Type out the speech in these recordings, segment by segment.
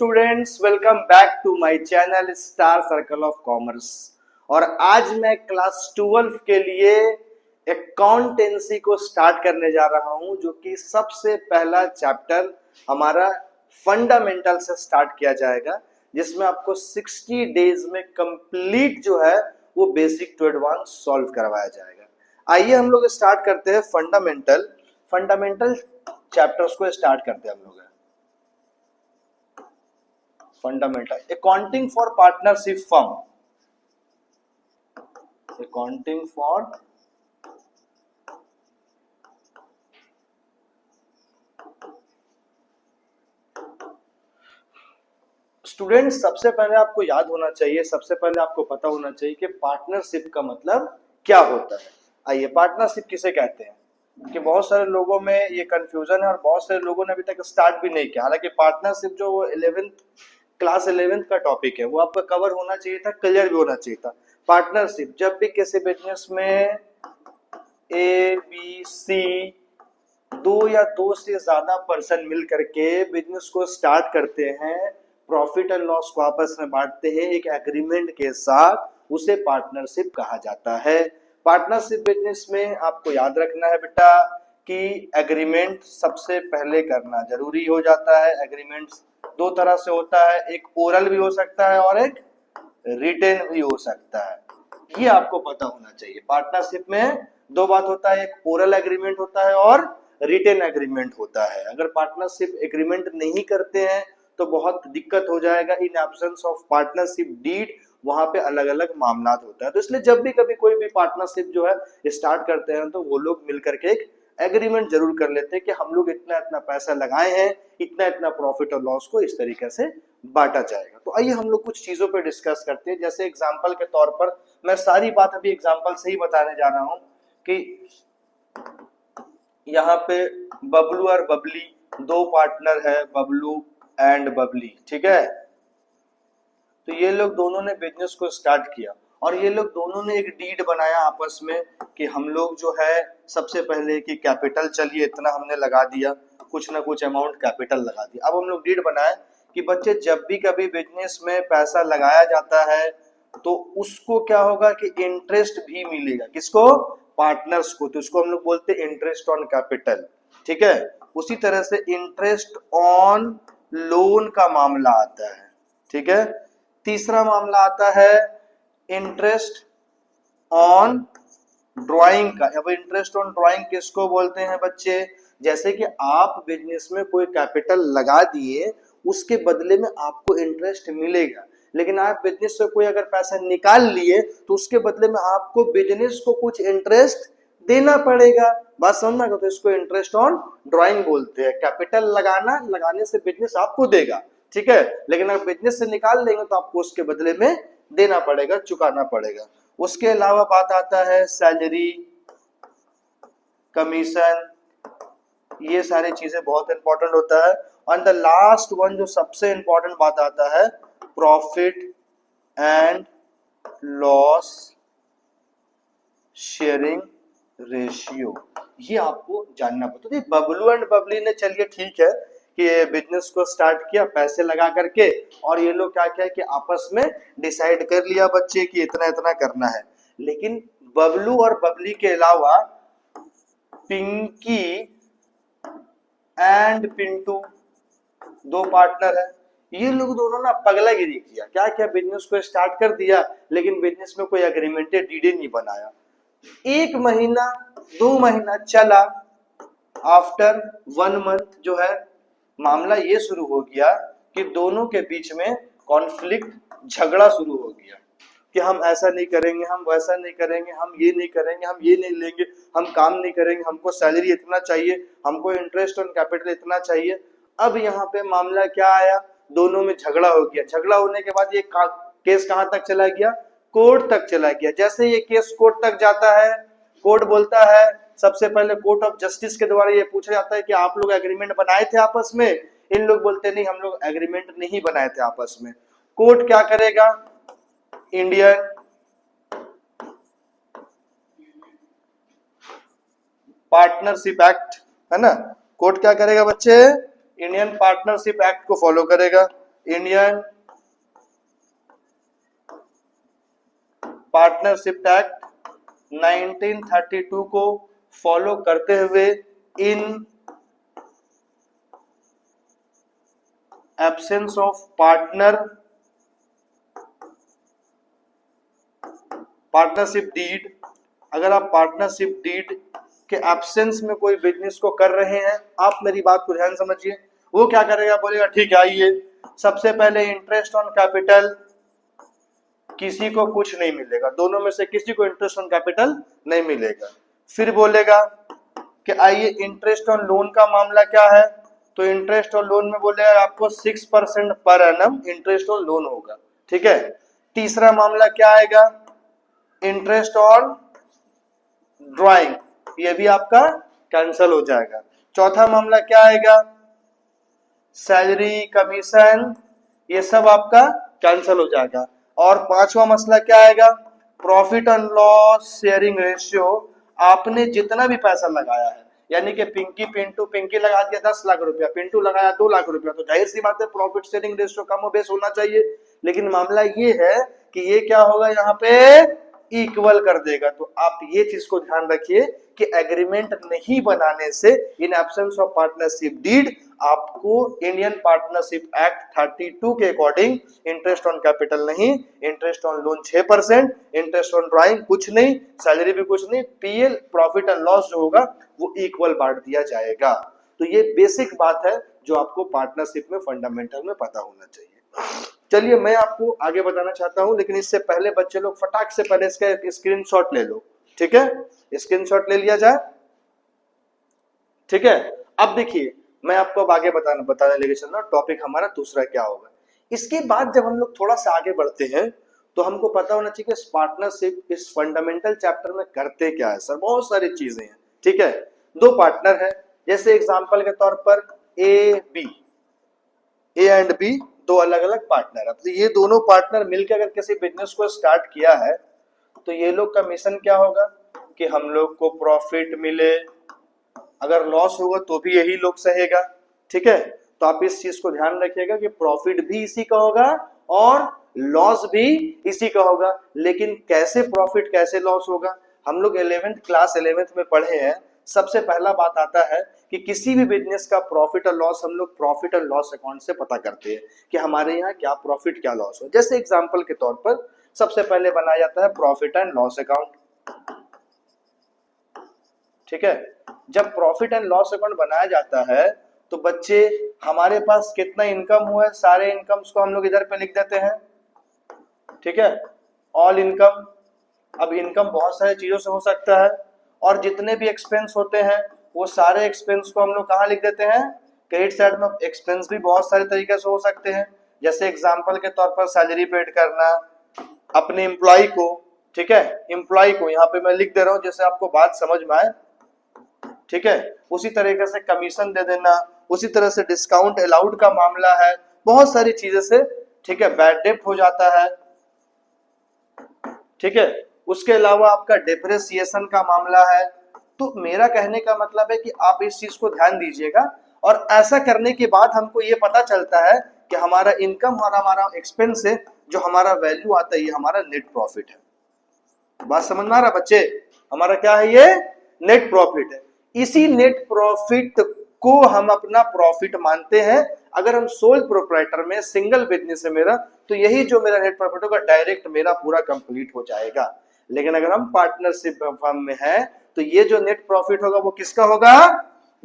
Students, welcome back to my channel star circle of commerce. और आज मैं class 12 के लिए अकाउंटेंसी को स्टार्ट करने जा रहा हूं, जो कि सबसे पहला चैप्टर हमारा फंडामेंटल से स्टार्ट किया जाएगा, जिसमें आपको 60 डेज में कंप्लीट जो है वो बेसिक टू एडवांस सॉल्व करवाया जाएगा। आइए हम लोग स्टार्ट करते हैं फंडामेंटल चैप्टर्स को स्टार्ट करते हैं हम लोग। Fundamental accounting for partnership firm, accounting for student. सबसे पहले आपको याद होना चाहिए, सबसे पहले आपको पता होना चाहिए कि पार्टनरशिप का मतलब क्या होता है। आइए, पार्टनरशिप किसे कहते हैं कि बहुत सारे लोगों में ये कंफ्यूजन है और बहुत सारे लोगों ने अभी तक स्टार्ट भी नहीं किया। हालांकि पार्टनरशिप जो 11th क्लास 11th का टॉपिक है वो आपका कवर होना चाहिए था, क्लियर भी होना चाहिए था। पार्टनरशिप, जब भी किसी बिजनेस में ए बी सी दो या दो से ज्यादा पर्सन मिल करके बिजनेस को स्टार्ट करते हैं, प्रॉफिट एंड लॉस को आपस में बांटते हैं एक एग्रीमेंट के साथ, उसे पार्टनरशिप कहा जाता है। पार्टनरशिप बिजनेस में आपको याद रखना है बेटा कि एग्रीमेंट सबसे पहले करना जरूरी हो जाता है। एग्रीमेंट दो तरह से होता है, एक ओरल भी हो सकता है और एक रिटेन भी हो सकता है। ये आपको पता होना चाहिए। पार्टनरशिप में दो बात होता है, एक ओरल एग्रीमेंट होता है और रिटेन एग्रीमेंट होता है। अगर पार्टनरशिप एग्रीमेंट नहीं करते हैं तो बहुत दिक्कत हो जाएगा। In absence of partnership deed वहां पे अलग अलग मामला होता है। तो इसलिए जब भी कभी कोई भी पार्टनरशिप जो है स्टार्ट करते हैं तो वो लोग मिलकर के एक एग्रीमेंट जरूर कर लेते हैं कि हम लोग इतना इतना पैसा लगाए हैं, इतना इतना प्रॉफिट और लॉस को इस तरीके से बांटा जाएगा। तो आइए हम लोग कुछ चीजों पे डिस्कस करते हैं। जैसे एग्जांपल के तौर पर मैं सारी बात अभी एग्जांपल से ही बताने जा रहा हूं कि यहाँ पे बबलू और बबली दो पार्टनर है, बबलू एंड बबली, ठीक है। तो ये लोग दोनों ने बिजनेस को स्टार्ट किया और ये लोग दोनों ने एक डीड बनाया आपस में कि हम लोग जो है सबसे पहले कि कैपिटल, चलिए इतना हमने लगा दिया, कुछ ना कुछ अमाउंट कैपिटल लगा दिया। अब हम लोग डीड बनाए कि बच्चे जब भी कभी बिजनेस में पैसा लगाया जाता है तो उसको क्या होगा कि इंटरेस्ट भी मिलेगा। किसको? पार्टनर्स को। तो उसको हम लोग बोलते हैं इंटरेस्ट ऑन कैपिटल, ठीक है। उसी तरह से इंटरेस्ट ऑन लोन का मामला आता है, ठीक है। तीसरा मामला आता है इंटरेस्ट ऑन ड्राइंग का। अब इंटरेस्ट ऑन ड्राइंग किसको बोलते हैं बच्चे? जैसे कि आप बिजनेस में कोई कैपिटल लगा दिए, उसके बदले में आपको इंटरेस्ट मिलेगा, लेकिन आप बिजनेस से कोई अगर पैसा निकाल लिए तो उसके बदले में आपको बिजनेस को कुछ इंटरेस्ट देना पड़ेगा। बात समझना, तो इसको इंटरेस्ट ऑन ड्राइंग बोलते हैं। कैपिटल लगाने से बिजनेस आपको देगा, ठीक है, लेकिन अगर बिजनेस से निकाल लेंगे तो आपको उसके बदले में देना पड़ेगा, चुकाना पड़ेगा। उसके अलावा बात आता है सैलरी, कमीशन, ये सारी चीजें बहुत इंपॉर्टेंट होता है। और द लास्ट वन जो सबसे इंपॉर्टेंट बात आता है, profit and loss sharing ratio, ये आपको जानना पड़ता है। बबलू एंड बबली ने, चलिए ठीक है, कि बिजनेस को स्टार्ट किया पैसे लगा करके, और ये लोग क्या किया कि आपस में डिसाइड कर लिया बच्चे कि इतना इतना करना है। लेकिन बबलू और बबली के अलावा पिंकी एंड पिंटू दो पार्टनर है। ये लोग दोनों ना पगलागिरी किया। क्या किया? बिजनेस को स्टार्ट कर दिया लेकिन बिजनेस में कोई एग्रीमेंटेड डीड नहीं बनाया। एक महीना, 2 महीना चला, आफ्टर 1 मंथ जो है मामला ये शुरू हो गया कि दोनों के बीच में कॉन्फ्लिक्ट, झगड़ा शुरू हो गया कि हम ऐसा नहीं करेंगे, हम वैसा नहीं करेंगे, हम ये नहीं करेंगे, हम ये नहीं लेंगे, हम काम नहीं करेंगे, हमको सैलरी इतना चाहिए, हमको इंटरेस्ट ऑन कैपिटल इतना चाहिए। अब यहाँ पे मामला क्या आया? दोनों में झगड़ा हो गया। झगड़ा होने के बाद ये केस कहाँ तक चला गया? कोर्ट तक चला गया। जैसे ये केस कोर्ट तक जाता है, कोर्ट बोलता है, सबसे पहले कोर्ट ऑफ जस्टिस के द्वारा ये पूछा जाता है कि आप लोग एग्रीमेंट बनाए थे आपस में? इन लोग बोलते नहीं, हम लोग एग्रीमेंट नहीं बनाए थे आपस में। कोर्ट क्या करेगा? इंडियन पार्टनरशिप एक्ट है ना, कोर्ट क्या करेगा बच्चे? इंडियन पार्टनरशिप एक्ट को फॉलो करेगा। इंडियन पार्टनरशिप एक्ट 1932 को फॉलो करते हुए in absence of partnership deed, अगर आप पार्टनरशिप डीड के एब्सेंस में कोई बिजनेस को कर रहे हैं, आप मेरी बात को ध्यान समझिए, वो क्या करेगा, बोलेगा ठीक है आइए, सबसे पहले इंटरेस्ट ऑन कैपिटल, किसी को कुछ नहीं मिलेगा, दोनों में से किसी को इंटरेस्ट ऑन कैपिटल नहीं मिलेगा। फिर बोलेगा कि आइए इंटरेस्ट ऑन लोन का मामला क्या है, तो इंटरेस्ट ऑन लोन में बोलेगा आपको 6% per annum interest on loan होगा, ठीक है। तीसरा मामला क्या आएगा, इंटरेस्ट ऑन ड्राइंग, ये भी आपका कैंसिल हो जाएगा। चौथा मामला क्या आएगा, सैलरी, कमीशन, ये सब आपका कैंसिल हो जाएगा। और पांचवा मसला क्या आएगा, profit and loss sharing ratio, आपने जितना भी पैसा लगाया है, यानी कि पिंकी लगा दिया 10 लाख रुपया, पिंटू लगाया 2 लाख रुपया, तो जाहिर सी बात है प्रॉफिट शेयरिंग रेशियो कम बेस होना चाहिए। लेकिन मामला ये है कि ये क्या होगा, यहाँ पे इक्वल कर देगा। तो आप ये चीज को ध्यान रखिए कि एग्रीमेंट नहीं बनाने से, in absence of partnership deed, आपको इंडियन पार्टनरशिप एक्ट 32 के अकॉर्डिंग इंटरेस्ट ऑन कैपिटल नहीं, interest on loan 6%, interest on drawing कुछ नहीं, सैलरी भी कुछ नहीं, पीएल प्रॉफिट एंड लॉस जो होगा वो इक्वल बांट दिया जाएगा। तो ये बेसिक बात है जो आपको पार्टनरशिप में फंडामेंटल में पता होना चाहिए। चलिए मैं आपको आगे बताना चाहता हूं, लेकिन इससे पहले बच्चे लोग फटाक से पहले इसका स्क्रीनशॉट ले लो, ठीक है, स्क्रीनशॉट ले लिया जाए, ठीक है। अब देखिए मैं आपको अब आगे बताने लेके चल रहा हूं, टॉपिक हमारा दूसरा क्या होगा। इसके बाद जब हम लोग थोड़ा सा आगे बढ़ते हैं तो हमको पता होना चाहिए कि पार्टनरशिप इस फंडामेंटल चैप्टर में करते क्या है। सर बहुत सारी चीजें हैं, ठीक है। दो पार्टनर है, जैसे एग्जांपल के तौर पर ए एंड बी, दो अलग अलग पार्टनर है, तो ये दोनों पार्टनर मिलकर अगर किसी बिजनेस को स्टार्ट किया है तो ये लोग का मिशन क्या होगा कि हम लोग को प्रॉफिट मिले, अगर लॉस होगा तो भी यही लोग सहेगा, ठीक है। तो आप इस चीज को ध्यान रखिएगा कि प्रॉफिट भी इसी का होगा और लॉस भी इसी का होगा। लेकिन कैसे प्रॉफिट कैसे लॉस होगा, हम लोग 11th में पढ़े हैं। सबसे पहला बात आता है कि किसी भी बिजनेस का प्रॉफिट और लॉस हम लोग प्रॉफिट और लॉस अकाउंट से पता करते हैं कि हमारे यहाँ क्या प्रॉफिट क्या लॉस हो। जैसे एग्जांपल के तौर पर सबसे पहले बनाया जाता है प्रॉफिट एंड लॉस अकाउंट, ठीक है। जब प्रॉफिट एंड लॉस अकाउंट बनाया जाता है तो बच्चे हमारे पास कितना इनकम हुआ है, सारे इनकम्स को हम लोग इधर पे लिख देते हैं, ठीक है, ऑल इनकम। अब इनकम बहुत सारी चीजों से हो सकता है, और जितने भी एक्सपेंस होते हैं वो सारे एक्सपेंस को हम लोग कहाँ लिख देते हैं, क्रेडिट साइड में। एक्सपेंस भी बहुत सारे तरीके से हो सकते हैं, जैसे एग्जांपल के तौर पर सैलरी पेड करना अपने एम्प्लॉय को, ठीक है, एम्प्लॉय को यहाँ पे मैं लिख दे रहा हूँ जैसे आपको बात समझ में आए, ठीक है। उसी तरीके से कमीशन दे देना, उसी तरह से डिस्काउंट अलाउड का मामला है, बहुत सारी चीजें से, ठीक है। बैड डेप्ट हो जाता है, ठीक है। उसके अलावा आपका डिप्रेसिएशन का मामला है। तो मेरा कहने का मतलब है कि आप इस चीज को ध्यान दीजिएगा, और ऐसा करने के बाद हमको ये पता चलता है कि हमारा इनकम और हमारा एक्सपेंस से जो हमारा वैल्यू आता है ये हमारा नेट प्रॉफिट है। बात समझ में आ रहा बच्चे, हमारा क्या है, ये नेट प्रॉफिट है। इसी नेट प्रॉफिट को हम अपना प्रॉफिट मानते हैं। अगर हम सोल प्रोप्राइटर में सिंगल बिजनेस है मेरा, तो यही जो मेरा नेट प्रॉफिट होगा डायरेक्ट मेरा पूरा कंप्लीट हो जाएगा। लेकिन अगर हम पार्टनरशिप फर्म में है तो ये जो नेट प्रॉफिट होगा वो किसका होगा,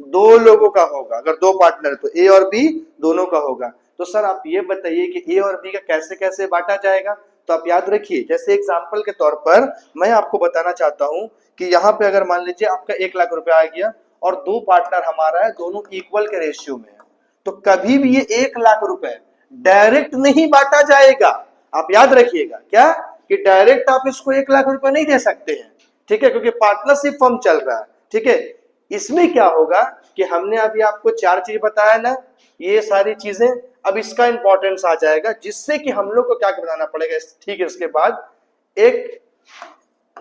दो लोगों का होगा। अगर दो पार्टनर है तो ए और बी दोनों का होगा। तो सर आप ये बताइए कि ए और बी का कैसे कैसे बांटा जाएगा। तो आप याद रखिए, जैसे एग्जांपल के तौर पर मैं आपको बताना चाहता हूं कि यहाँ पे अगर मान लीजिए आपका 1 लाख रुपया आ गया और दो पार्टनर हमारा है, दोनों इक्वल के रेशियो में है, तो कभी भी ये 1 लाख रुपए डायरेक्ट नहीं बांटा जाएगा। आप याद रखिएगा क्या, कि डायरेक्ट आप इसको 1 लाख रुपए नहीं दे सकते हैं, ठीक है, क्योंकि पार्टनरशिप फर्म चल रहा है, ठीक है। इसमें क्या होगा कि हमने अभी आपको 4 चीज बताया ना, ये सारी चीजें, अब इसका इंपॉर्टेंस आ जाएगा, जिससे कि हम लोग को क्या बताना पड़ेगा, ठीक है। इसके बाद एक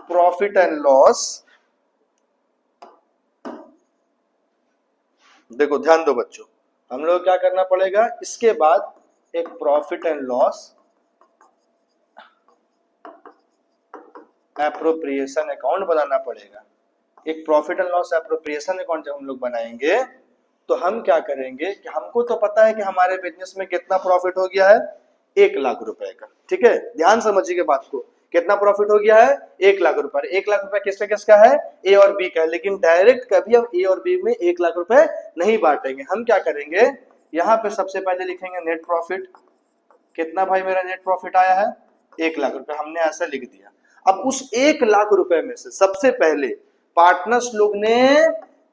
प्रॉफिट एंड लॉस, देखो ध्यान दो बच्चों, हम लोग क्या करना पड़ेगा, इसके बाद एक profit and loss appropriation account बनाना पड़ेगा। एक profit and loss appropriation account जब हम लोग बनाएंगे तो हम क्या करेंगे कि हमको तो पता है कि हमारे बिजनेस में कितना प्रॉफिट हो गया है, 1,00,000 रुपए का। ठीक है, ध्यान समझिए बात को, कितना प्रॉफिट हो गया है, 1,00,000 रुपए। 1,00,000 रुपए किसका किसका है, ए और बी का है। लेकिन डायरेक्ट कभी हम ए और बी में 1,00,000 रुपए नहीं बांटेंगे। हम क्या करेंगे, यहाँ पे सबसे पहले लिखेंगे नेट प्रॉफिट। कितना भाई मेरा नेट प्रॉफिट आया है, 1,00,000 रुपए, हमने ऐसा लिख दिया। अब उस 1,00,000 रुपए में से सबसे पहले पार्टनर्स लोग ने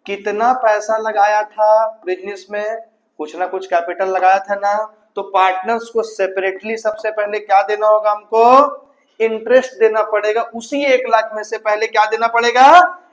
कितना पैसा लगाया था बिजनेस में, कुछ ना कुछ कैपिटल लगाया था ना, तो पार्टनर्स को सेपरेटली सबसे पहले क्या देना होगा, हमको इंटरेस्ट देना पड़ेगा। उसी 1,00,000 में से पहले क्या देना पड़ेगा,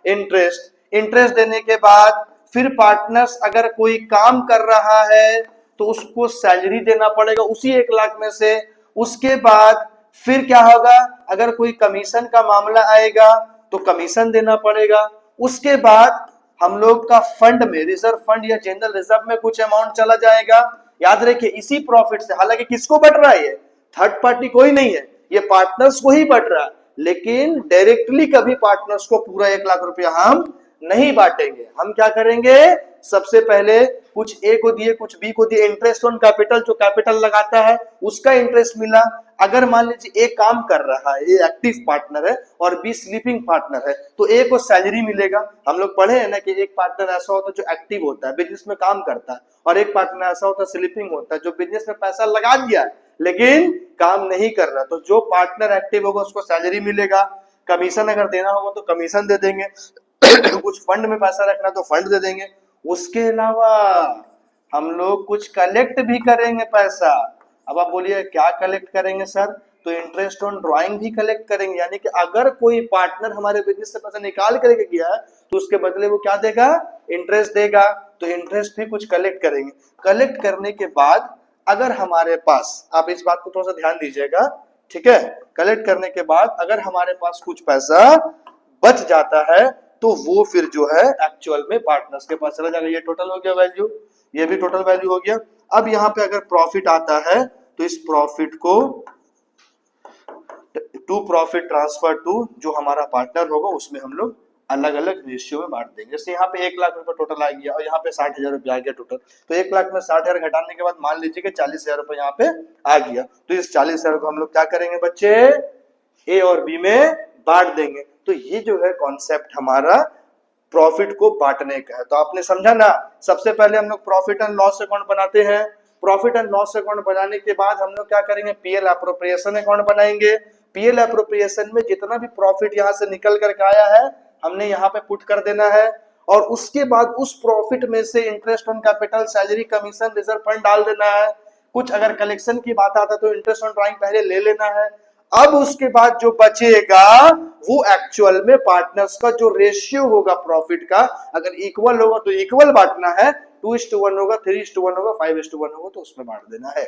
इंटरेस्ट। इंटरेस्ट देने के बाद फिर पार्टनर्स अगर कोई काम कर रहा है तो उसको सैलरी देना पड़ेगा उसी 1,00,000 में से। उसके बाद फिर क्या होगा, अगर कोई कमीशन का मामला आएगा तो कमीशन देना पड़ेगा। उसके बाद हम लोग का फंड में, रिजर्व फंड या जनरल रिजर्व में कुछ अमाउंट चला जाएगा। याद रखिए इसी प्रॉफिट से, हालांकि किसको बट रहा है, ये थर्ड पार्टी कोई नहीं है, ये पार्टनर्स को ही बट रहा है। लेकिन डायरेक्टली कभी पार्टनर्स को पूरा 1,00,000 रुपया हम नहीं बांटेंगे। हम क्या करेंगे, सबसे पहले कुछ ए को दिए कुछ बी को दिए, इंटरेस्ट ऑन कैपिटल, जो कैपिटल लगाता है उसका इंटरेस्ट मिला। अगर मान लीजिए ए काम कर रहा है, ए एक्टिव पार्टनर है और बी स्लीपिंग पार्टनर है, तो ए को सैलरी मिलेगा। हम लोग पढ़े हैं ना कि एक पार्टनर ऐसा होता है जो एक्टिव होता है, बिजनेस में काम करता है, और एक पार्टनर ऐसा होता है स्लीपिंग होता है, जो बिजनेस में पैसा लगा दिया है लेकिन काम नहीं कर रहा। तो जो पार्टनर एक्टिव होगा उसको सैलरी मिलेगा। कमीशन अगर देना होगा तो कमीशन दे देंगे कुछ फंड में पैसा रखना तो फंड दे देंगे। उसके अलावा हम लोग कुछ कलेक्ट भी करेंगे पैसा। अब आप बोलिए क्या कलेक्ट करेंगे सर, तो इंटरेस्ट ऑन ड्राइंग भी कलेक्ट करेंगे। यानी कि अगर कोई पार्टनर हमारे बिजनेस से पैसा निकाल करके गया तो उसके बदले वो क्या देगा, इंटरेस्ट देगा। तो इंटरेस्ट भी कुछ कलेक्ट करेंगे। कलेक्ट करने के बाद अगर हमारे पास, आप इस बात को थोड़ा सा ध्यान दीजिएगा, ठीक है, कलेक्ट करने के बाद अगर हमारे पास कुछ पैसा बच जाता है तो वो फिर जो है एक्चुअल में पार्टनर्स के पास चला जाएगा। ये टोटल हो गया वैल्यू, ये भी टोटल वैल्यू हो गया। अब यहाँ पे अगर प्रॉफिट आता है तो इस प्रॉफिट को टू प्रॉफिट ट्रांसफर टू जो हमारा पार्टनर होगा उसमें हम लोग अलग अलग रेशियो में बांट देंगे। जैसे यहाँ पे 1,00,000 रुपए टोटल आ गया और यहाँ पे 60,000 रुपया आ गया टोटल, तो 1,00,000 में 60,000 घटाने के बाद मान लीजिए कि 40,000 रुपए यहाँ पे आ गया। तो इस 40,000 को हम लोग क्या करेंगे बच्चे, ए और बी में बांट देंगे। तो ये जो है कॉन्सेप्ट हमारा प्रॉफिट को बांटने का है। तो आपने समझा ना, सबसे पहले हम लोग प्रॉफिट एंड लॉस अकाउंट बनाते हैं। प्रॉफिट एंड लॉस अकाउंट बनाने के बाद हम लोग क्या करेंगे, पीएल एप्रोप्रिएशन अकाउंट बनाएंगे। पीएल एप्रोप्रिएशन में जितना भी प्रॉफिट यहाँ से निकल करके आया है हमने यहाँ पे पुट कर देना है, और उसके बाद उस प्रॉफिट में से interest on capital, salary, commission, reserve fund डाल देना है। कुछ अगर कलेक्शन की बात आता तो इंटरेस्ट ऑन ड्राइंग पहले ले लेना है। अब उसके बाद जो बचेगा वो एक्चुअल में पार्टनर्स का जो रेशियो होगा प्रॉफिट का, अगर इक्वल होगा तो इक्वल बांटना है, 2:1 होगा, 3:1 होगा, 5:1 होगा तो उसमें बांट देना है।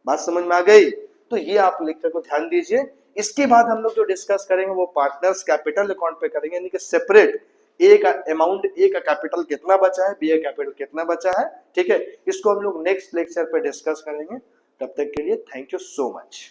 बात समझ में आ गई? तो ये आप लेक्चर को ध्यान दीजिए। इसके बाद हम लोग जो डिस्कस करेंगे वो पार्टनर्स कैपिटल अकाउंट पे करेंगे, यानी कि सेपरेट ए का अमाउंट, ए का कैपिटल कितना बचा है, बी का कैपिटल कितना बचा है। ठीक है, इसको हम लोग नेक्स्ट लेक्चर पे डिस्कस करेंगे। तब तक के लिए थैंक यू सो मच।